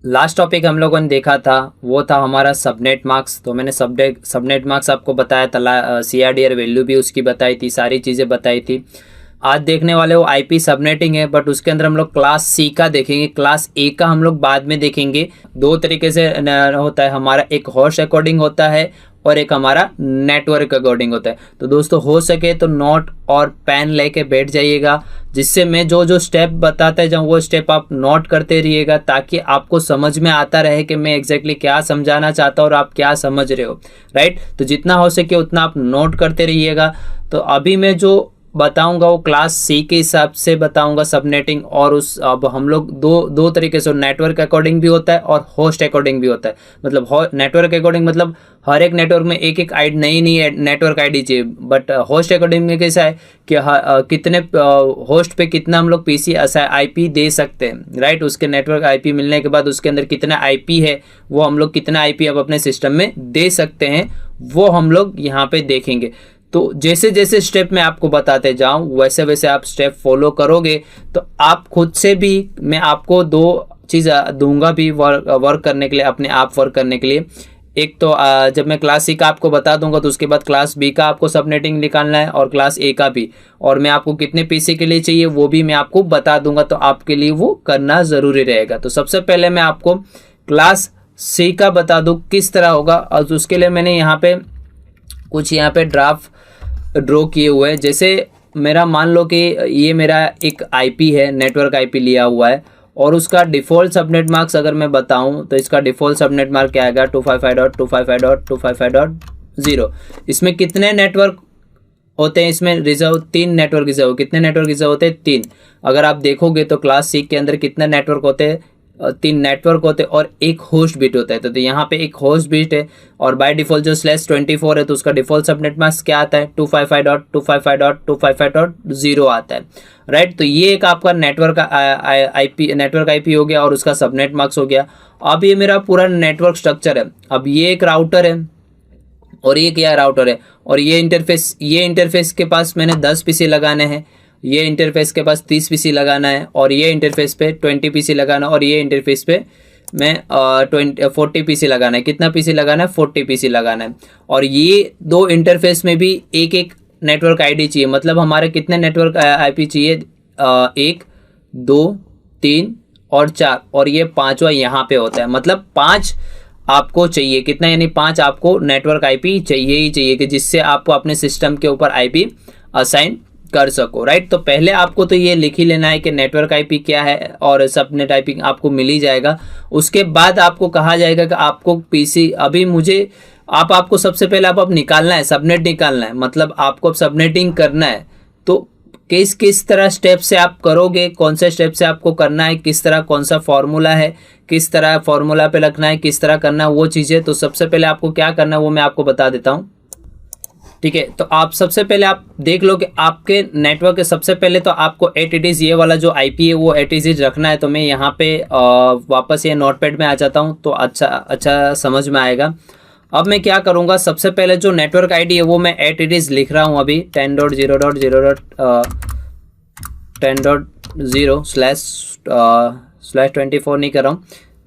Last topic हम लोगों ने देखा था वो था हमारा सबनेट मार्क्स। तो मैंने सबनेट मार्क्स आपको बताया था, CRDR वैल्यू भी उसकी बताई थी, सारी चीज़ें बताई थी। आज देखने वाले वो IP सबनेटिंग है, बट उसके अंदर हम लोग क्लास C का देखेंगे, क्लास A का हम लोग बाद में देखेंगे। दो तरीके से होता है हमारा, एक होस्ट अकॉर्डिंग होता है और एक हमारा नेटवर्क अकॉर्डिंग होता है। तो दोस्तों हो सके तो नोट और पेन लेके बैठ जाइएगा, जिससे मैं जो जो स्टेप बताते जाऊँ वो स्टेप आप नोट करते रहिएगा, ताकि आपको समझ में आता रहे कि मैं एग्जैक्टली क्या समझाना चाहता हूँ और आप क्या समझ रहे हो, राइट। तो जितना हो सके उतना आप नोट करते रहिएगा। तो अभी मैं जो बताऊंगा वो क्लास C के हिसाब से बताऊंगा सबनेटिंग, और उस अब हम लोग दो तरीके से, नेटवर्क अकॉर्डिंग भी होता है और होस्ट अकॉर्डिंग भी होता है। मतलब नेटवर्क अकॉर्डिंग मतलब हर एक नेटवर्क में एक एक आईडी नई नेटवर्क आईडी चाहिए, बट होस्ट अकॉर्डिंग में कैसा है कि कितने होस्ट पे कितना हम लोग PC IP दे सकते हैं, राइट। उसके नेटवर्क IP मिलने के बाद उसके अंदर कितना IP है, वो हम लोग कितना IP अब अपने सिस्टम में दे सकते हैं, वो हम लोग यहाँ पे देखेंगे। तो जैसे जैसे स्टेप मैं आपको बताते जाऊं वैसे वैसे आप स्टेप फॉलो करोगे तो आप खुद से भी, मैं आपको दो चीज़ दूंगा भी वर्क करने के लिए, अपने आप वर्क करने के लिए। एक तो जब मैं क्लास C का आपको बता दूंगा तो उसके बाद क्लास B का आपको सबनेटिंग निकालना है और क्लास A का भी, और मैं आपको कितने PC के लिए चाहिए वो भी मैं आपको बता दूंगा, तो आपके लिए वो करना ज़रूरी रहेगा। तो सबसे पहले मैं आपको क्लास C का बता दूँ किस तरह होगा, और उसके लिए मैंने यहाँ पे कुछ ड्राफ्ट ड्रॉ किए हुए हैं। जैसे मेरा मान लो कि ये मेरा एक IP है, नेटवर्क IP लिया हुआ है, और उसका डिफ़ॉल्ट सबनेट मार्क्स अगर मैं बताऊं तो इसका डिफ़ॉल्ट सबनेट मार्क क्या आएगा, 255.255.255.0। इसमें कितने नेटवर्क होते हैं, इसमें रिजर्व 3 नेटवर्क रिजर्व। कितने नेटवर्क रिजर्व होते हैं? 3। अगर आप देखोगे तो क्लास C के अंदर कितने नेटवर्क होते हैं? 3 नेटवर्क होते हैं और एक होस्ट बिट होता है। तो यहाँ पे एक होस्ट बिट है, और बाय डिफॉल्ट जो /24 है तो उसका डिफॉल्ट सबनेट मास्क क्या आता है, 255.255.255.0 आता है, राइट। तो ये एक आपका नेटवर्क IP हो गया और उसका सबनेट मार्क्स हो गया। अब ये मेरा पूरा नेटवर्क स्ट्रक्चर है। अब ये एक राउटर है और ये क्या राउटर है, और ये इंटरफेस के पास मैंने 10 PC लगाने हैं, ये इंटरफेस के पास 30 PC लगाना है, और ये इंटरफेस पे 20 PC लगाना, और ये इंटरफेस पे मैं 40 PC लगाना है। कितना PC लगाना है? 40 PC लगाना है। और ये दो इंटरफेस में भी एक एक नेटवर्क ID चाहिए। मतलब हमारे कितने नेटवर्क IP चाहिए? 1 2 3 और 4, और ये 5वां यहाँ पे होता है। मतलब 5 आपको चाहिए। कितना? यानी 5 आपको नेटवर्क IP चाहिए ही चाहिए, कि जिससे आपको अपने सिस्टम के ऊपर IP असाइन कर सको, राइट। तो पहले आपको तो ये लिख ही लेना है कि नेटवर्क IP क्या है, और सबनेट IP आपको मिल ही जाएगा। उसके बाद आपको कहा जाएगा कि आपको PC अभी मुझे आपको सबसे पहले आप निकालना है, सबनेट निकालना है। मतलब आपको अब सबनेटिंग करना है, तो किस तरह स्टेप से आप करोगे, कौन से स्टेप से आपको करना है, किस तरह, कौन सा फॉर्मूला है, किस तरह फॉर्मूला पे रखना है, किस तरह करना है, वो चीज़ें। तो सबसे पहले आपको क्या करना है वो मैं आपको बता देता हूँ, ठीक है। तो आप सबसे पहले आप देख लो कि आपके नेटवर्क के सबसे पहले तो आपको एट ये वाला जो IP है वो एट रखना है। तो मैं यहाँ पे वापस ये नोटपैड में आ जाता हूँ, तो अच्छा समझ में आएगा। अब मैं क्या करूँगा, सबसे पहले जो नेटवर्क ID है वो मैं एट लिख रहा हूँ अभी, 10.0.0.10.0/24 नहीं कर रहा हूँ,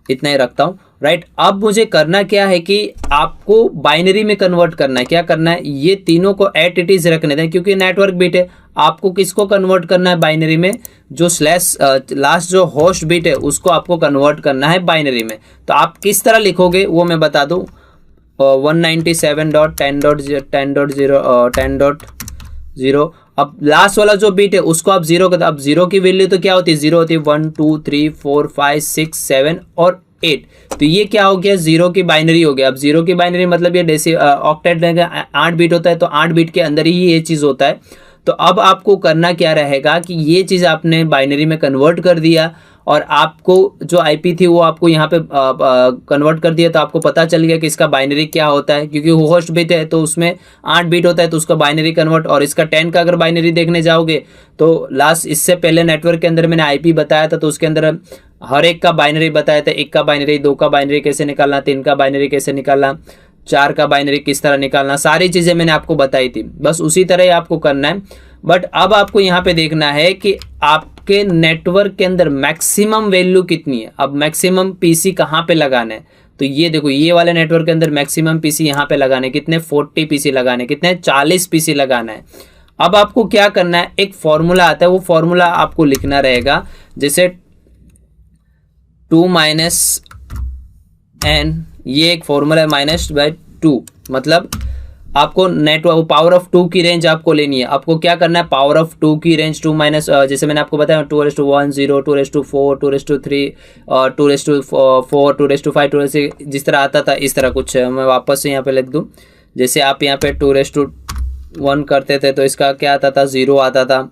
इतना ही रखता हूँ, राइट। अब मुझे करना क्या है कि आपको बाइनरी में कन्वर्ट करना है। क्या करना है? ये तीनों को एट रखने दें, क्योंकि नेटवर्क बिट है। आपको किसको कन्वर्ट करना है बाइनरी में? जो लास्ट जो होस्ट बिट है उसको आपको कन्वर्ट करना है बाइनरी में। तो आप किस तरह लिखोगे वो मैं बता दूं, 197.10.0. अब लास्ट वाला जो बिट है उसको आप 0 कर दो। अब 0 की वैल्यू तो क्या होती है? 0 होती है 1 2 3 4 5 6 7 और 8। तो ये क्या हो गया? 0 की बाइनरी हो गया। अब 0 की बाइनरी मतलब ये ऑक्टेट 8 बिट होता है, तो 8 बिट के अंदर ही ये चीज़ होता है। तो अब आपको करना क्या रहेगा कि ये चीज़ आपने बाइनरी में कन्वर्ट कर दिया, और आपको जो IP थी वो आपको यहाँ पे कन्वर्ट कर दिया। तो आपको पता चल गया कि इसका बाइनरी क्या होता है, क्योंकि होस्ट बिट है तो उसमें 8 बिट होता है, तो उसका बाइनरी कन्वर्ट। और इसका 10 का अगर बाइनरी देखने जाओगे तो लास्ट इससे पहले नेटवर्क के अंदर मैंने IP बताया था, तो उसके अंदर हर एक का बाइनरी बताया था। 1 का बाइनरी, 2 का बाइनरी कैसे निकालना, 3 का बाइनरी कैसे निकालना, 4 का बाइनरी किस तरह निकालना, सारी चीज़ें मैंने आपको बताई थी। बस उसी तरह ही आपको करना है। बट अब आपको यहाँ पे देखना है कि आप आपके नेटवर्क के अंदर मैक्सिमम वैल्यू कितनी है। अब मैक्सिमम पीसी कहाँ पे लगाना है, तो ये देखो ये वाले नेटवर्क के अंदर मैक्सिमम पीसी यहाँ पे लगाने, कितने 40 पीसी लगाने, कितने 40 पीसी लगाना है। अब आपको क्या करना है, एक फॉर्मूला आता है, वो फॉर्मूला आपको लिखना रहेगा, जैसे 2 माइनस एन, ये एक फॉर्मूला है -/2, मतलब आपको नेटवर्क पावर ऑफ 2 की रेंज आपको लेनी है। आपको क्या करना है, पावर ऑफ 2 की रेंज 2 माइनस, जैसे मैंने आपको बताया 2⁻1 0, 2⁻4, 2⁻3 और 2⁻4, 2⁻5, 2 जिस तरह आता था इस तरह कुछ मैं वापस से यहाँ पे लिख दूँ। जैसे आप यहाँ पे 2⁻1 करते थे तो इसका क्या आता था, 0 आता था,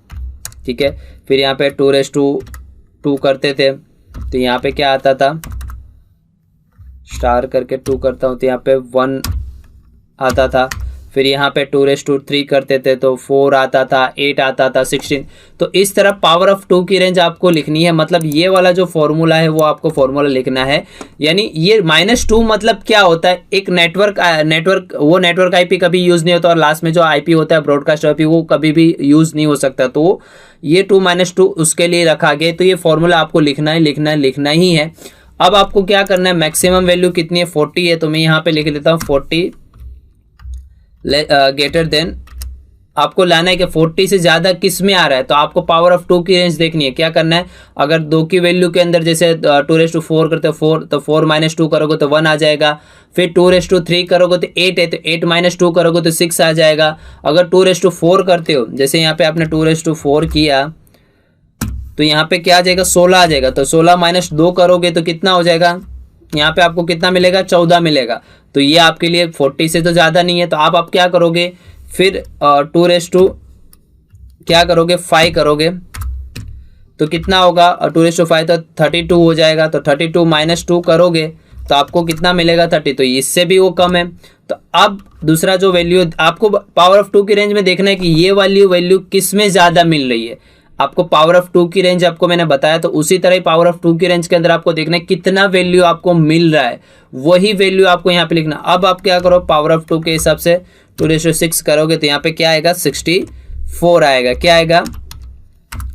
ठीक है। फिर यहाँ पे 2⁻2 करते थे तो यहाँ पे क्या आता था, स्टार करके 2 करता हूँ तो यहाँ पे 1 आता था। फिर यहाँ पे 2⁻3 करते थे तो 4 आता था, 8 आता था, 16। तो इस तरह पावर ऑफ 2 की रेंज आपको लिखनी है। मतलब ये वाला जो फॉर्मूला है वो आपको फॉर्मूला लिखना है। यानी ये -2 मतलब क्या होता है, एक नेटवर्क वो नेटवर्क आईपी कभी यूज़ नहीं होता और लास्ट में जो आईपी होता है ब्रॉडकास्ट आईपी वो कभी भी यूज़ नहीं हो सकता। तो ये 2 - 2 उसके लिए रखा गया। तो ये फॉर्मूला आपको लिखना ही है। अब आपको क्या करना है, मैक्सिमम वैल्यू कितनी है, 40 है, तो मैं यहाँ पे लिख लेता हूँ 40 ग्रेटर देन, आपको लाना है कि 40 से ज़्यादा किस में आ रहा है। तो आपको पावर ऑफ 2 की रेंज देखनी है। क्या करना है, अगर 2 की वैल्यू के अंदर जैसे 2⁻4 करते हो 4, तो 4 - 2 करोगे तो 1 आ जाएगा। फिर 2⁻3 करोगे तो 8 है, तो 8 - 2 करोगे तो 6 आ जाएगा। अगर 2⁻4 करते हो, जैसे यहाँ पे आपने 2⁻4 किया तो यहाँ पे क्या आ जाएगा, 16 आ जाएगा। तो 16 - 2 करोगे तो कितना हो जाएगा, यहाँ पे आपको कितना मिलेगा, 14 मिलेगा। तो ये आपके लिए 40 से तो ज़्यादा नहीं है। तो आप क्या करोगे, फिर 2 क्या करोगे, 5 करोगे तो कितना होगा, 2:5 तो 32 हो जाएगा। तो 32 - 2 करोगे तो आपको कितना मिलेगा, 30। तो इससे भी वो कम है। तो अब दूसरा जो वैल्यू आपको पावर ऑफ 2 की रेंज में देखना है कि ये वाली वैल्यू किस में ज़्यादा मिल रही है। आपको पावर ऑफ 2 की रेंज आपको मैंने बताया, तो उसी तरह ही पावर ऑफ 2 की रेंज के अंदर आपको देखना है कितना वैल्यू आपको मिल रहा है, वही वैल्यू आपको यहाँ पे लिखना। अब आप क्या करो, पावर ऑफ 2 के हिसाब से 2:6 करोगे तो यहाँ पे क्या आएगा, 64 आएगा। क्या आएगा,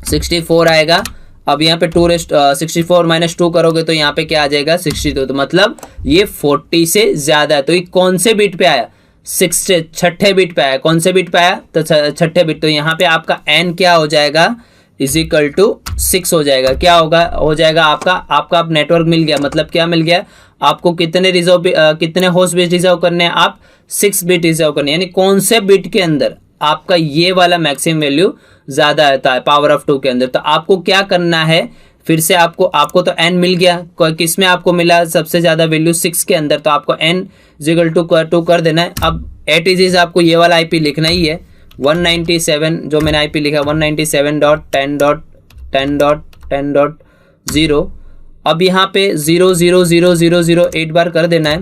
64 आएगा। अब यहाँ पे 64 - 2 करोगे तो यहाँ पे क्या आ जाएगा, 62। तो मतलब ये 40 से ज़्यादा है। तो ये कौन से बिट पे आया, छठे बिट पे आया। कौन से बिट पे आया, तो छठे बिट। तो यहाँ पे आपका n क्या हो जाएगा, = 6 हो जाएगा। क्या होगा, हो जाएगा आपका नेटवर्क मिल गया। मतलब क्या मिल गया, आपको कितने होस्ट बिट रिजर्व करने हैं, आप 6 बिट रिजर्व करने, यानी कौन से बिट के अंदर आपका ये वाला मैक्सिमम वैल्यू ज़्यादा आता है पावर ऑफ 2 के अंदर। तो आपको क्या करना है, फिर से आपको तो n मिल गया, किस में आपको मिला सबसे ज़्यादा वैल्यू, 6 के अंदर। तो आपको n = 2 कर देना है। अब @ आपको ये वाला IP लिखना ही है, 197 जो मैंने IP लिखा 197.10.10.10.0। अब यहाँ पे 00000 8 बार कर देना है,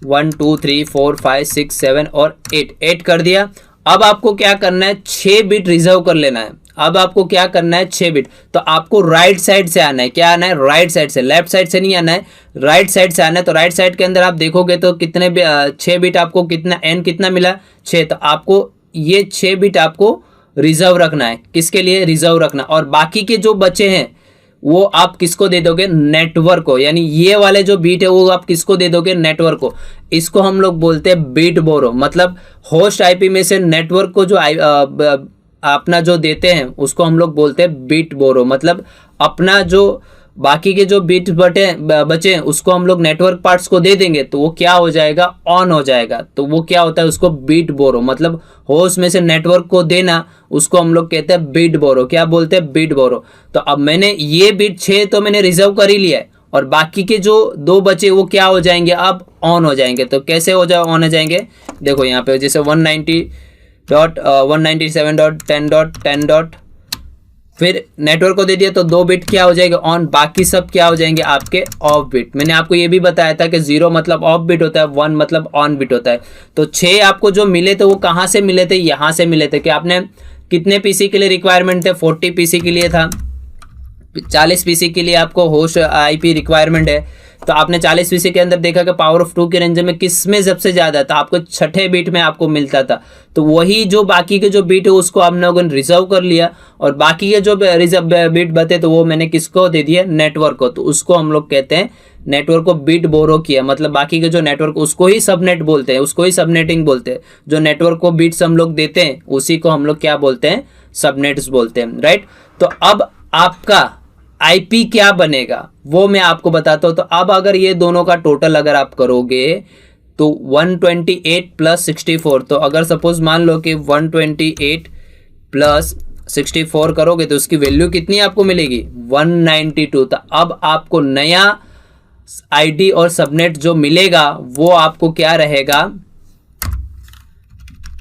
1 2 3 4 5 6 7 और 8 कर दिया। अब आपको क्या करना है, 6 बिट रिजर्व कर लेना है। अब आपको क्या करना है, 6 बिट। तो आपको राइट साइड से आना है। क्या आना है, राइट साइड से, लेफ्ट साइड से नहीं आना है, राइट साइड से आना है। तो राइट साइड के अंदर आप देखोगे तो कितने 6 बिट आपको कितना n कितना मिला, 6। तो आपको ये 6 बिट आपको रिजर्व रखना है। किसके लिए रिजर्व रखना, और बाकी के जो बचे हैं वो आप किसको दे दोगे, नेटवर्क को। यानी ये वाले जो बीट है वो आप किसको दे दोगे, नेटवर्क को। इसको हम लोग बोलते हैं बीट बोरो। मतलब होस्ट आईपी में से नेटवर्क को जो अपना जो देते हैं उसको हम लोग बोलते हैं बीट बोरो। मतलब अपना जो बाकी के जो बीट बचे हैं उसको हम लोग नेटवर्क पार्ट्स को दे देंगे तो वो क्या हो जाएगा, ऑन हो जाएगा। तो वो क्या होता है, उसको बीट बोरो, मतलब होस्ट में से नेटवर्क को देना, उसको हम लोग कहते हैं बीट बोरो। क्या बोलते हैं, बीट बोरो। तो अब मैंने ये बीट 6 तो मैंने रिजर्व कर ही लिया है, और बाकी के जो 2 बचे वो क्या हो जाएंगे, अब ऑन हो जाएंगे। तो कैसे ऑन हो जाएंगे, देखो यहाँ पे जैसे 197.10.10. फिर नेटवर्क को दे दिया तो 2 बिट क्या हो जाएगा, ऑन। बाकी सब क्या हो जाएंगे, आपके ऑफ बिट। मैंने आपको ये भी बताया था कि 0 मतलब ऑफ बिट होता है, 1 मतलब ऑन बिट होता है। तो 6 आपको जो मिले थे वो कहाँ से मिले थे, यहाँ से मिले थे। कि आपने कितने पीसी के लिए रिक्वायरमेंट थे, 40 पीसी के लिए था। 40 पीसी के लिए आपको होस्ट आईपी रिक्वायरमेंट है। तो आपने 40 पीसी के अंदर देखा कि पावर ऑफ 2 के रेंज में किस में सबसे ज़्यादा था, आपको छठे बीट में आपको मिलता था। तो वही जो बाकी के जो बीट है उसको हम लोगों ने रिजर्व कर लिया, और बाकी के जो रिजर्व बीट बचे तो वो मैंने किसको दे दिया, नेटवर्क को। तो उसको हम लोग कहते हैं नेटवर्क को बीट बोरो किया, मतलब बाकी के जो नेटवर्क उसको ही सबनेट बोलते हैं, उसको ही सबनेटिंग बोलते हैं। जो नेटवर्क को बीट्स हम लोग देते हैं उसी को हम लोग क्या बोलते हैं, सबनेट्स बोलते हैं, राइट। तो अब आपका आईपी क्या बनेगा वो मैं आपको बताता हूं। तो अब अगर ये दोनों का टोटल अगर आप करोगे तो 128 प्लस 64, तो अगर सपोज मान लो कि 128 प्लस 64 करोगे तो उसकी वैल्यू कितनी आपको मिलेगी, 192। तो अब आपको नया आईडी और सबनेट जो मिलेगा वो आपको क्या रहेगा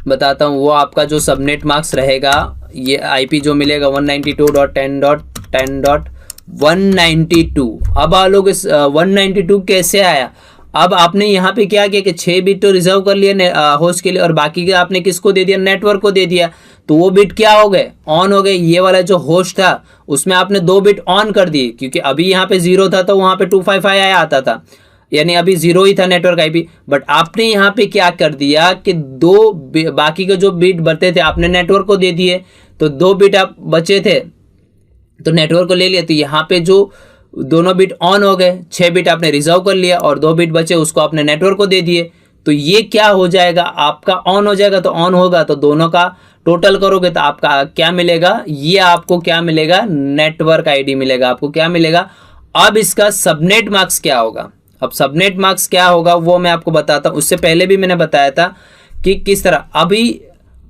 बताता हूं। वो आपका जो सबनेट मार्क्स रहेगा, ये आईपी जो मिलेगा 192.10.10.192। अब आप लोग इस 192 कैसे आया, अब आपने यहाँ पे क्या किया कि 6 बिट तो रिजर्व कर लिया होस्ट के लिए, और बाकी के आपने किसको दे दिया, नेटवर्क को दे दिया। तो वो बिट क्या हो गए, ऑन हो गए। ये वाला जो होस्ट था उसमें आपने 2 बिट ऑन कर दिए, क्योंकि अभी यहाँ पे 0 था तो वहाँ पे 255 आया आता था, यानी अभी 0 ही था नेटवर्क आईपी। बट आपने यहाँ पे क्या कर दिया कि बाकी के जो बिट बचे थे आपने नेटवर्क को दे दिए। तो 2 बिट आप बचे थे तो नेटवर्क को ले लिया, तो यहाँ पे जो दोनों बिट ऑन हो गए, 6 बिट आपने रिजर्व कर लिया और 2 बिट बचे उसको आपने नेटवर्क को दे दिए। तो ये क्या हो जाएगा, आपका ऑन हो जाएगा। तो ऑन होगा तो दोनों का टोटल करोगे तो आपका क्या मिलेगा, ये आपको क्या मिलेगा, नेटवर्क आईडी मिलेगा। आपको क्या मिलेगा, अब इसका सबनेट मार्क्स क्या होगा। अब सबनेट मार्क्स क्या होगा वो मैं आपको बताता हूं। उससे पहले भी मैंने बताया था कि किस तरह अभी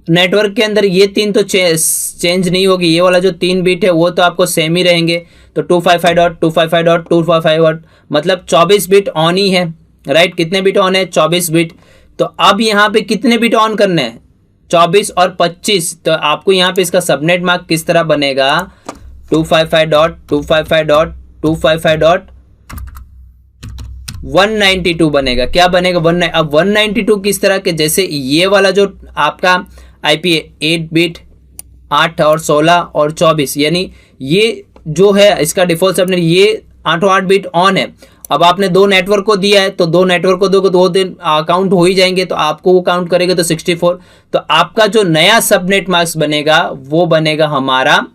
नेटवर्क के अंदर ये 3 तो चेंज नहीं होगी, ये वाला जो 3 बिट है वो तो आपको सेम ही रहेंगे। तो 255.255.255 मतलब 24 बिट ऑन ही है, राइट। कितने बिट ऑन है, 24 बिट। तो अब यहाँ पे कितने बिट ऑन करने हैं, 24 और 25। तो आपको यहाँ पे इसका सबनेट मार्क किस तरह बनेगा, 255.255.255.192 बनेगा। क्या बनेगा, 19। अब 192 किस तरह के, जैसे ये वाला जो आपका आईपी है 8 बिट, 8 और 16 और 24, यानी ये जो है इसका डिफॉल्ट सबनेट ये 8 बिट ऑन है। अब आपने 2 नेटवर्क को दिया है तो 2 नेटवर्क को दोगे तो 2 दिन काउंट हो ही जाएंगे, तो आपको वो काउंट करेंगे तो 64। तो आपका जो नया सबनेट मार्क्स बनेगा वो बनेगा हमारा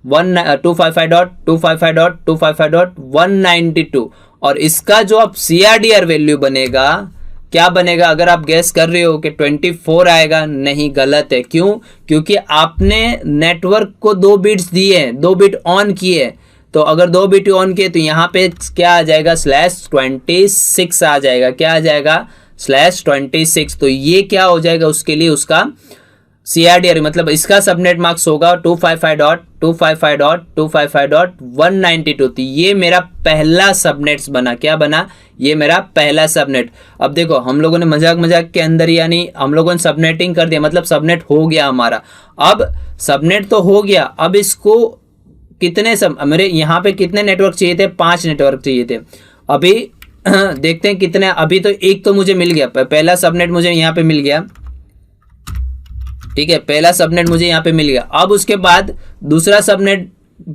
255.255.255.192। और इसका जो अब CRDR वैल्यू बनेगा क्या बनेगा, अगर आप गैस कर रहे हो कि 24 आएगा, नहीं, गलत है। क्यों, क्योंकि आपने नेटवर्क को 2 बिट्स दिए हैं, 2 बिट ऑन किए। तो अगर 2 बिट ऑन किए तो यहाँ पे क्या आ जाएगा, /26 आ जाएगा। क्या आ जाएगा, /26। तो ये क्या हो जाएगा उसके लिए, उसका CRDR मतलब इसका सबनेट मार्क्स होगा 255.255.255.192। तो ये मेरा पहला सबनेट्स बना। क्या बना, ये मेरा पहला सबनेट। अब देखो हम लोगों ने मजाक के अंदर यानी हम लोगों ने सबनेटिंग कर दिया, मतलब सबनेट हो गया हमारा। अब सबनेट तो हो गया, अब इसको कितने मेरे यहाँ पे कितने नेटवर्क चाहिए थे, 5 नेटवर्क चाहिए थे। अभी देखते हैं कितने, अभी तो एक तो मुझे मिल गया, पहला सबनेट मुझे यहाँ पे मिल गया, ठीक है, पहला सबनेट मुझे यहाँ पे मिल गया। अब उसके बाद दूसरा सबनेट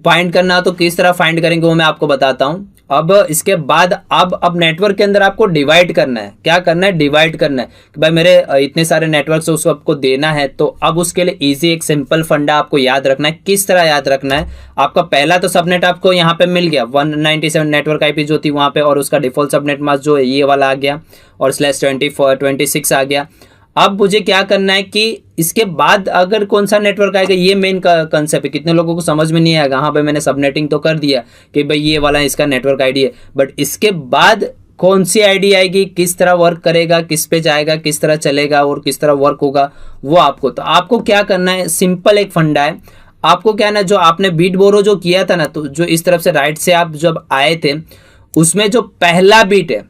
फाइंड करना, तो किस तरह फाइंड करेंगे वो मैं आपको बताता हूँ। अब इसके बाद अब नेटवर्क के अंदर आपको डिवाइड करना है। क्या करना है, डिवाइड करना है कि भाई मेरे इतने सारे नेटवर्क से उसको आपको देना है। तो अब उसके लिए इजी एक सिंपल फंडा आपको याद रखना है। किस तरह याद रखना है, आपका पहला तो सबनेट आपको यहाँ पे मिल गया, 197 नेटवर्क आईपी जो थी वहाँ पे, और उसका डिफॉल्ट सबनेट मास्क जो है ये वाला आ गया, और /26 आ गया। अब मुझे क्या करना है कि इसके बाद अगर कौन सा नेटवर्क आएगा, ये मेन कंसेप्ट है। कितने लोगों को समझ में नहीं आएगा, हाँ भाई मैंने सबनेटिंग तो कर दिया कि भाई ये वाला इसका नेटवर्क आईडी है, बट इसके बाद कौन सी आईडी आएगी, किस तरह वर्क करेगा, किस पे जाएगा, किस तरह चलेगा और किस तरह वर्क होगा वो आपको। तो आपको क्या करना है, सिंपल एक फंडा है। आपको क्या ना, जो आपने बीट बोरो जो किया था ना, तो जो इस तरफ से राइट से आप जब आए थे उसमें जो पहला बीट है,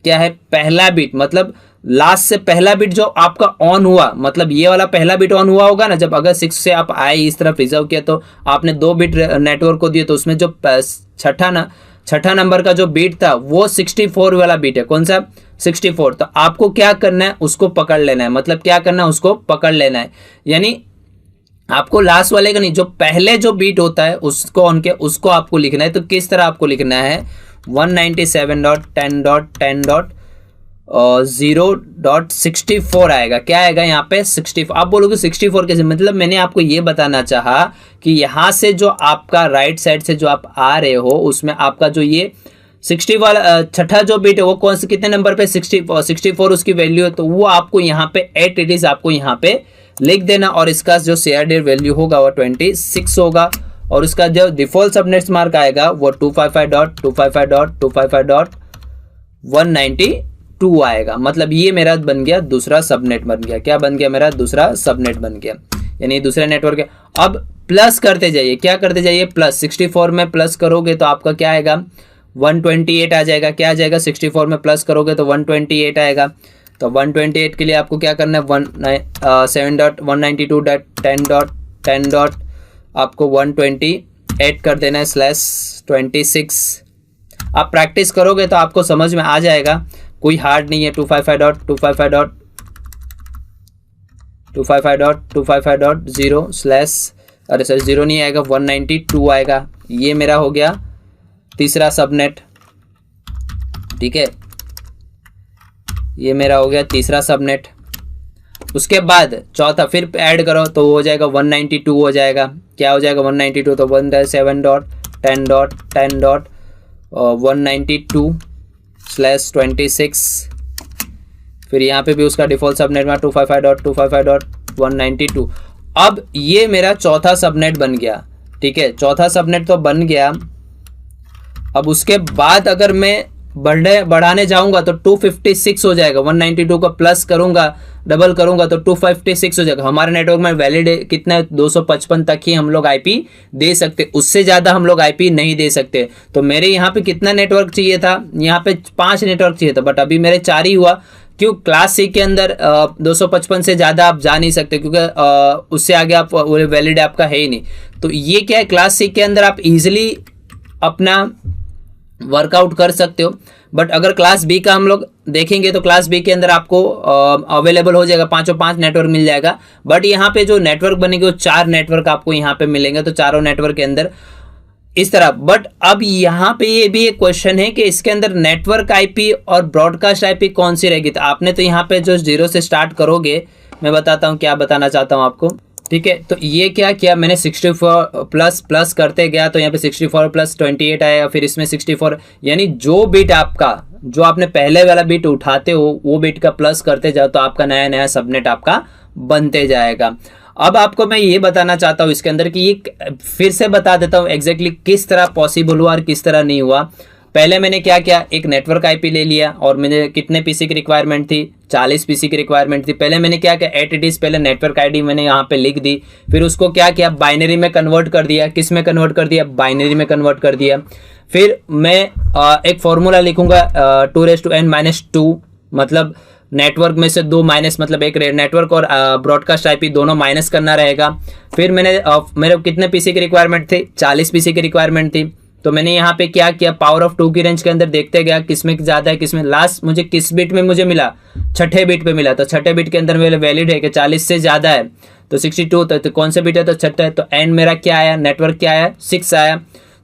क्या है, पहला बीट मतलब लास्ट से पहला बिट जो आपका ऑन हुआ, मतलब ये वाला पहला बिट ऑन हुआ होगा ना, जब अगर 6 से आप आए इस तरफ रिजर्व किया तो आपने 2 बिट नेटवर्क को दिए, तो उसमें जो छठा नंबर का जो बिट था वो 64 वाला बिट है। कौन सा, 64। तो आपको क्या करना है, उसको पकड़ लेना है। मतलब क्या करना है, उसको पकड़ लेना है, यानी आपको लास्ट वाले का नहीं, जो पहले जो बीट होता है उसको ऑन के उसको आपको लिखना है। तो किस तरह आपको लिखना है, 197.10.10.0.64 आएगा। क्या आएगा यहाँ पे 64। आप बोलोगे 64 कैसे, मतलब मैंने आपको ये बताना चाहा कि यहाँ से जो आपका राइट साइड से जो आप आ रहे हो उसमें आपका जो ये 60 वाला छठा जो बिट है वो कौन से कितने नंबर पे 64 उसकी वैल्यू है, तो वो आपको यहाँ पे 8 इट इज आपको यहाँ पे लिख देना। और इसका जो CRDR वैल्यू होगा वो 26 होगा। और उसका जो डिफॉल्ट सबनेट मार्क आएगा वो 255.255.255.192 आएगा। मतलब ये मेरा बन गया दूसरा सबनेट बन गया। क्या बन गया, मेरा दूसरा सबनेट बन गया, यानी दूसरे नेटवर्क है। अब प्लस करते जाइए, क्या करते जाइए, प्लस 64 में प्लस करोगे तो आपका क्या आएगा 128 आ जाएगा। क्या आ जाएगा 64 में प्लस करोगे तो 128 आएगा। तो 128 के लिए आपको क्या करना है 7.192.10.10. आपको 128 कर देना है /26। आप प्रैक्टिस करोगे तो आपको समझ में आ जाएगा, कोई हार्ड नहीं है। 255.255.255.0/ अरे सर 0 नहीं आएगा, 192 आएगा। ये मेरा हो गया तीसरा सबनेट, ठीक है, ये मेरा हो गया तीसरा सबनेट। उसके बाद चौथा फिर ऐड करो तो हो जाएगा 192 हो जाएगा। क्या हो जाएगा 192, तो 192.10.10.192/26। फिर यहाँ पे भी उसका डिफॉल्ट सबनेट में 255.255.192। अब ये मेरा चौथा सबनेट बन गया, ठीक है, चौथा सबनेट तो बन गया। अब उसके बाद अगर मैं बढ़ाने जाऊंगा तो 256 हो जाएगा। 192 को प्लस करूंगा, डबल करूंगा तो 256 हो जाएगा। हमारे नेटवर्क में वैलिड कितना है 255 तक ही हम लोग आईपी दे सकते, उससे ज्यादा हम लोग आईपी नहीं दे सकते। तो मेरे यहाँ पे कितना नेटवर्क चाहिए था, यहाँ पे 5 नेटवर्क चाहिए था, बट अभी मेरे 4 ही हुआ। क्यों, क्लास सी के अंदर 255 से ज्यादा आप जा नहीं सकते, क्योंकि उससे आगे आप वैलिड आपका है ही नहीं। तो ये क्या है, क्लास सी के अंदर आप इजिली अपना वर्कआउट कर सकते हो। बट अगर क्लास बी का हम लोग देखेंगे तो क्लास बी के अंदर आपको अवेलेबल हो जाएगा, 5 नेटवर्क मिल जाएगा। बट यहाँ पे जो नेटवर्क बनेंगे वो 4 नेटवर्क आपको यहाँ पे मिलेंगे, तो चारों नेटवर्क के अंदर इस तरह। बट अब यहाँ पे ये भी एक क्वेश्चन है कि इसके अंदर नेटवर्क आईपी और ब्रॉडकास्ट आईपी कौन सी रहेगी। तो आपने तो यहाँ पे जो 0 से स्टार्ट करोगे, मैं बताता हूँ क्या बताना चाहता हूँ आपको, ठीक है। तो ये क्या किया मैंने 64 प्लस करते गया, तो यहाँ पे 64 + 28 आया, फिर इसमें 64, यानी जो बिट आपका, जो आपने पहले वाला बिट उठाते हो वो बिट का प्लस करते जाओ तो आपका नया नया सबनेट आपका बनते जाएगा। अब आपको मैं ये बताना चाहता हूँ इसके अंदर कि ये फिर से बता देता हूँ एग्जैक्टली किस तरह पॉसिबल हुआ और किस तरह नहीं हुआ। पहले मैंने क्या किया, एक नेटवर्क आईपी ले लिया और मैंने कितने पीसी की रिक्वायरमेंट थी, 40 पीसी की रिक्वायरमेंट थी। पहले मैंने क्या किया, एट पहले नेटवर्क आईडी मैंने यहाँ पे लिख दी, फिर उसको क्या किया बाइनरी में कन्वर्ट कर दिया। किस में कन्वर्ट कर दिया, बाइनरी में कन्वर्ट कर दिया। फिर मैं एक फॉर्मूला लिखूंगा 2n-2, मतलब नेटवर्क में से 2 माइनस, मतलब एक नेटवर्क और ब्रॉडकास्ट आईपी दोनों माइनस करना रहेगा। फिर मैंने मेरे कितने पीसी की रिक्वायरमेंट थी, 40 पीसी की रिक्वायरमेंट थी। तो मैंने यहाँ पे क्या किया, पावर ऑफ 2 की रेंज के अंदर देखते गया किसमें ज्यादा है किसमें। लास्ट मुझे किस बिट में मुझे मिला, छठे बिट पे मिला। तो छठे बिट के अंदर मेरे वैलिड है कि 40 से ज्यादा है, तो 62, तो कौन सा बिट है, तो छठा है। तो एंड मेरा क्या आया, नेटवर्क क्या आया, 6 आया।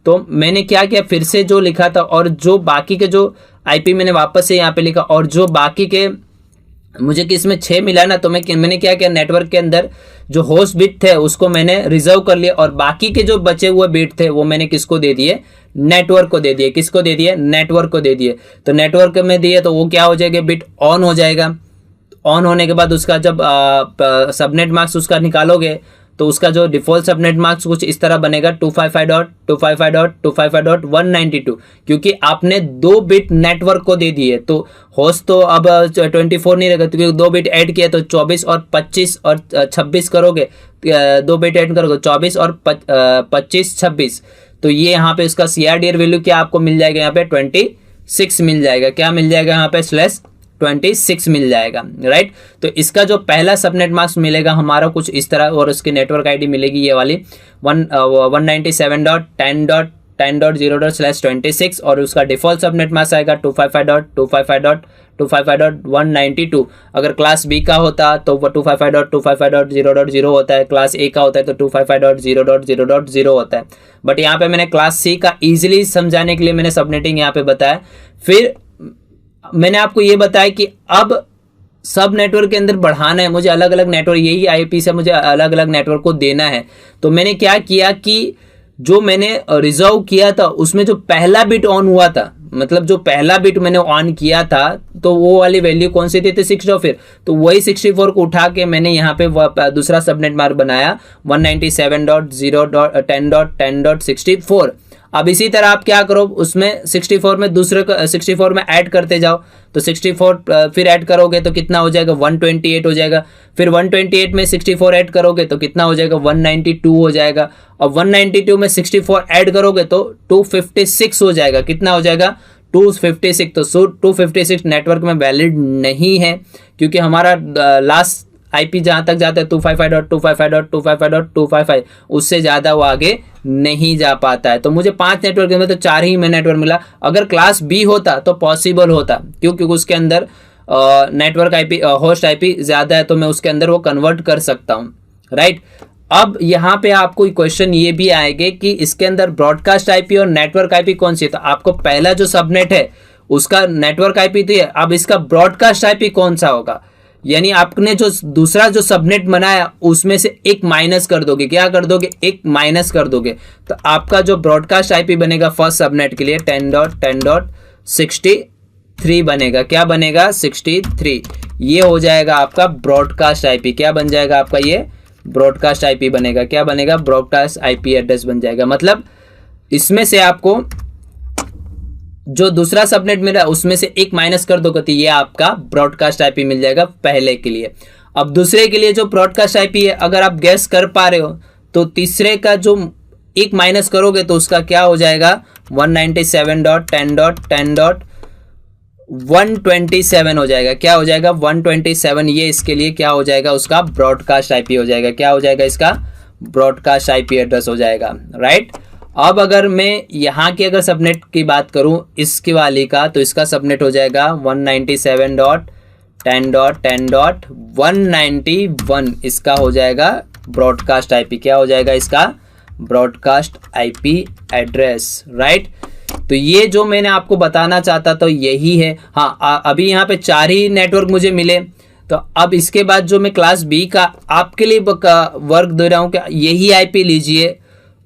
तो मैंने क्या किया, फिर से जो लिखा था और जो बाकी के जो आईपी मैंने वापस से यहाँ पे लिखा, और जो बाकी के मुझे किसमें 6 मिला ना, तो मैंने क्या किया, नेटवर्क के अंदर जो होस्ट बिट थे उसको मैंने रिजर्व कर लिया, और बाकी के जो बचे हुए बिट थे वो मैंने किसको दे दिए, नेटवर्क को दे दिए। किसको दे दिए, नेटवर्क को दे दिए। तो नेटवर्क में दिए तो वो क्या हो जाएगा, बिट ऑन हो जाएगा। ऑन होने के बाद उसका जब सबनेट मार्क्स उसका निकालोगे तो उसका जो डिफॉल्ट सबनेट मार्क्स कुछ इस तरह बनेगा 255.255.255.192, क्योंकि आपने 2 बिट नेटवर्क को दे दिए। तो होस्ट तो अब 24 नहीं रहेगा, क्योंकि 2 बिट ऐड किया तो 24 और 25 और 26 करोगे, 2 बिट ऐड करोगे 24 और 25 26। तो ये यहाँ पे उसका CRDR वैल्यू क्या आपको मिल जाएगा, यहाँ पे 26 मिल जाएगा। क्या मिल जाएगा यहाँ पे, /26 मिल जाएगा, राइट। तो इसका जो पहला सबनेट मास्क मिलेगा हमारा कुछ इस तरह, और उसकी नेटवर्क आईडी मिलेगी ये वाली 197.10.10 10.0.10.0./26 और उसका डिफॉल्ट सबनेट मास्क आएगा 255.255.255.192। अगर क्लास बी का होता तो वो 255.255.0.0 होता है, क्लास ए का होता है तो 255.0.0.0 होता है। बट यहाँ पे मैंने क्लास सी का इजीली समझाने के लिए मैंने सबनेटिंग यहाँ पे बताया। फिर मैंने आपको ये बताया कि अब सब नेटवर्क के अंदर बढ़ाना है मुझे, अलग अलग नेटवर्क, यही आईपी से मुझे अलग अलग नेटवर्क को देना है। तो मैंने क्या किया कि जो मैंने रिजर्व किया था उसमें जो पहला बिट ऑन हुआ था, मतलब जो पहला बिट मैंने ऑन किया था तो वो वाली वैल्यू कौन सी थी, 64। फिर तो वही 64 को उठा के मैंने यहाँ पे दूसरा सबनेट मार्क बनाया 197.0.10.10.64। अब इसी तरह आप क्या करो, उसमें 64 में दूसरे को 64 में ऐड करते जाओ, तो 64 फिर ऐड करोगे तो कितना हो जाएगा, 128 हो जाएगा। फिर 128 में 64 ऐड करोगे तो कितना हो जाएगा, 192 हो जाएगा। और 192 में 64 ऐड करोगे तो 256 हो जाएगा। कितना हो जाएगा, 256। तो 256 नेटवर्क में वैलिड नहीं है, क्योंकि हमारा लास्ट आईपी जहां तक जाता है 255.255.255.255, उससे ज़्यादा वो आगे नहीं जा पाता है। तो मुझे 5 नेटवर्क में तो 4 ही में नेटवर्क मिला। अगर क्लास बी होता तो पॉसिबल होता, क्योंकि उसके अंदर नेटवर्क आईपी होस्ट आईपी ज़्यादा है, तो मैं उसके अंदर वो कन्वर्ट कर सकता हूँ, राइट। अब यहाँ पे आपको क्वेश्चन ये भी आएंगे कि इसके अंदर ब्रॉडकास्ट आईपी और नेटवर्क आईपी कौन सी है। तो आपको पहला जो सबनेट है उसका नेटवर्क आईपी तो है, अब इसका ब्रॉडकास्ट आईपी कौन सा होगा, यानी आपने जो दूसरा जो सबनेट बनाया उसमें से एक माइनस कर दोगे। क्या कर दोगे, एक माइनस कर दोगे। तो आपका जो ब्रॉडकास्ट आईपी बनेगा फर्स्ट सबनेट के लिए 10.10.63 बनेगा। क्या बनेगा, 63। ये हो जाएगा आपका ब्रॉडकास्ट आईपी। क्या बन जाएगा आपका, ये ब्रॉडकास्ट आईपी बनेगा। क्या बनेगा, ब्रॉडकास्ट आईपी एड्रेस बन जाएगा। मतलब इसमें से आपको जो दूसरा सबनेट मिला उसमें से एक माइनस कर दोगे तो ये आपका ब्रॉडकास्ट आईपी मिल जाएगा पहले के लिए। अब दूसरे के लिए जो ब्रॉडकास्ट आईपी है, अगर आप गैस कर पा रहे हो तो तीसरे का जो एक माइनस करोगे तो उसका क्या हो जाएगा, 197.10.10.127 हो जाएगा। क्या हो जाएगा, 127। ये इसके लिए क्या हो जाएगा, उसका ब्रॉडकास्ट आईपी हो जाएगा। क्या हो जाएगा, इसका ब्रॉडकास्ट आईपी एड्रेस हो जाएगा, राइट। अब अगर मैं यहाँ की अगर सबनेट की बात करूँ इसकी वाली का, तो इसका सबनेट हो जाएगा 197.10.10.191। इसका हो जाएगा ब्रॉडकास्ट आईपी। क्या हो जाएगा इसका, ब्रॉडकास्ट आईपी एड्रेस, राइट। तो ये जो मैंने आपको बताना चाहता था यही है। हाँ, अभी यहाँ पे 4 ही नेटवर्क मुझे मिले। तो अब इसके बाद जो मैं क्लास बी का आपके लिए वर्क दे रहा हूँ कि यही आईपी लीजिए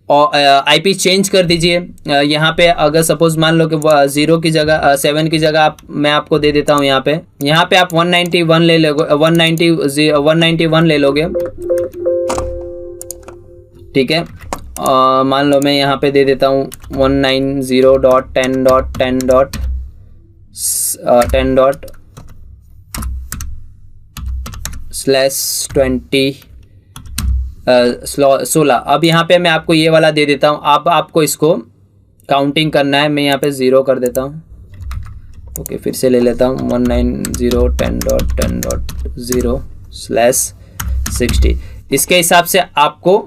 और आईपी चेंज कर दीजिए। यहाँ पे अगर सपोज मान लो कि 0 की जगह 7 की जगह मैं आपको दे देता हूँ। यहाँ पे आप 191 ले लोगे, 191 ले लोगे, ठीक है। मान लो मैं यहाँ पे दे देता हूँ 190.10.10./20 16। अब यहाँ पे मैं आपको ये वाला दे देता हूँ। अब आपको इसको काउंटिंग करना है। मैं यहाँ पे 0 कर देता हूँ। ओके, फिर से ले लेता हूँ 190.10.10.0/60। इसके हिसाब से आपको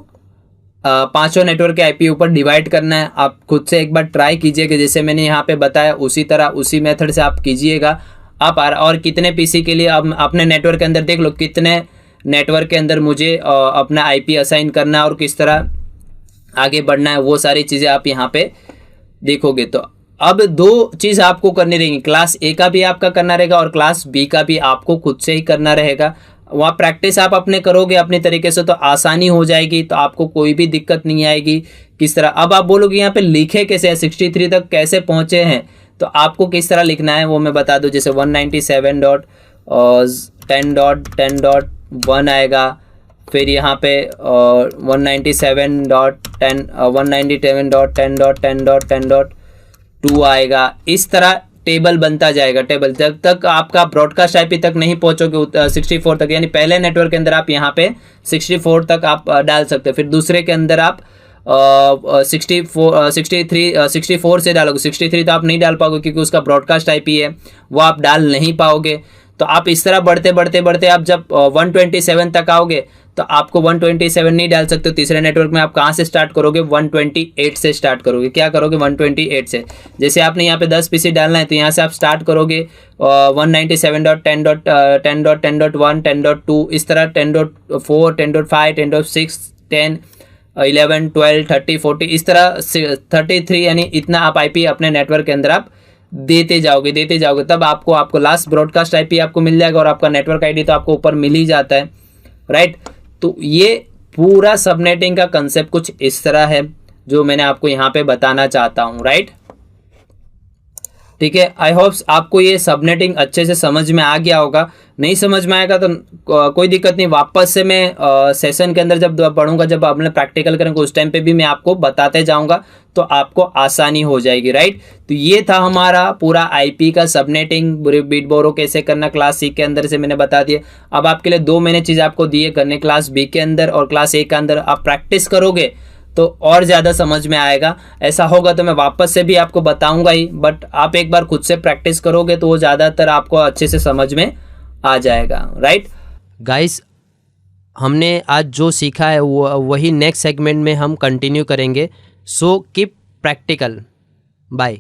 पांचों नेटवर्क के आईपी ऊपर डिवाइड करना है। आप खुद से एक बार ट्राई कीजिए कि जैसे मैंने यहाँ पे बताया उसी तरह उसी मेथड से आप कीजिएगा। आप और कितने पीसी के लिए अब अपने नेटवर्क के अंदर देख लो कितने नेटवर्क के अंदर मुझे अपना आईपी असाइन करना है और किस तरह आगे बढ़ना है, वो सारी चीज़ें आप यहाँ पे देखोगे। तो अब 2 चीज़ आपको करनी रहेंगी, क्लास ए का भी आपका करना रहेगा और क्लास बी का भी आपको खुद से ही करना रहेगा। वहाँ प्रैक्टिस आप अपने करोगे अपने तरीके से तो आसानी हो जाएगी, तो आपको कोई भी दिक्कत नहीं आएगी। किस तरह, अब आप बोलोगे यहाँ पे लिखे कैसे हैं, 63 तक कैसे पहुँचे हैं, तो आपको किस तरह लिखना है वो मैं बता दूँ। जैसे 197.10.10.1 आएगा, फिर यहाँ पे 197.10.10.10.2 आएगा। इस तरह टेबल बनता जाएगा। टेबल जब तक आपका ब्रॉडकास्ट आईपी तक नहीं पहुंचोगे 64 तक, यानी पहले नेटवर्क के अंदर आप यहाँ पे 64 तक आप डाल सकते हो, फिर दूसरे के अंदर आप 64 से डालोगे। 63 तो आप नहीं डाल पाओगे क्योंकि उसका ब्रॉडकास्ट आईपी है, वो आप डाल नहीं पाओगे। तो आप इस तरह बढ़ते बढ़ते बढ़ते आप जब 127 तक आओगे तो आपको 127 नहीं डाल सकते हो। तीसरे नेटवर्क में आप कहाँ से स्टार्ट करोगे, 128 से स्टार्ट करोगे। क्या करोगे, 128 से। जैसे आपने यहाँ पे 10 पीसी डालना है तो यहाँ से आप स्टार्ट करोगे 197.10.10.1 10.2 इस तरह 10.4 10.5 10.6 10 11 12 30 40 इस तरह 33 यानी इतना आप आईपी अपने नेटवर्क के अंदर आप देते जाओगे तब आपको लास्ट ब्रॉडकास्ट आईपी आपको मिल जाएगा और आपका नेटवर्क आईडी तो आपको ऊपर मिल ही जाता है, राइट। तो ये पूरा सबनेटिंग का कंसेप्ट कुछ इस तरह है जो मैंने आपको यहाँ पे बताना चाहता हूँ, राइट। ठीक है, आई होप्स आपको ये सबनेटिंग अच्छे से समझ में आ गया होगा। नहीं समझ में आएगा तो कोई दिक्कत नहीं, वापस से मैं सेशन के अंदर जब पढ़ूंगा, जब आपने प्रैक्टिकल करेंगे उस टाइम पे भी मैं आपको बताते जाऊंगा तो आपको आसानी हो जाएगी, राइट। तो ये था हमारा पूरा आईपी का सबनेटिंग, बिट बोरो कैसे करना क्लास सी के अंदर से मैंने बता दिया। अब आपके लिए दो मैंने चीज़ आपको दिए करने, क्लास बी के अंदर और क्लास ए के अंदर आप प्रैक्टिस करोगे तो और ज़्यादा समझ में आएगा। ऐसा होगा तो मैं वापस से भी आपको बताऊंगा ही, बट आप एक बार खुद से प्रैक्टिस करोगे तो वो ज़्यादातर आपको अच्छे से समझ में आ जाएगा, राइट। गाइस, हमने आज जो सीखा है वही नेक्स्ट सेगमेंट में हम कंटिन्यू करेंगे। So keep practical. बाय।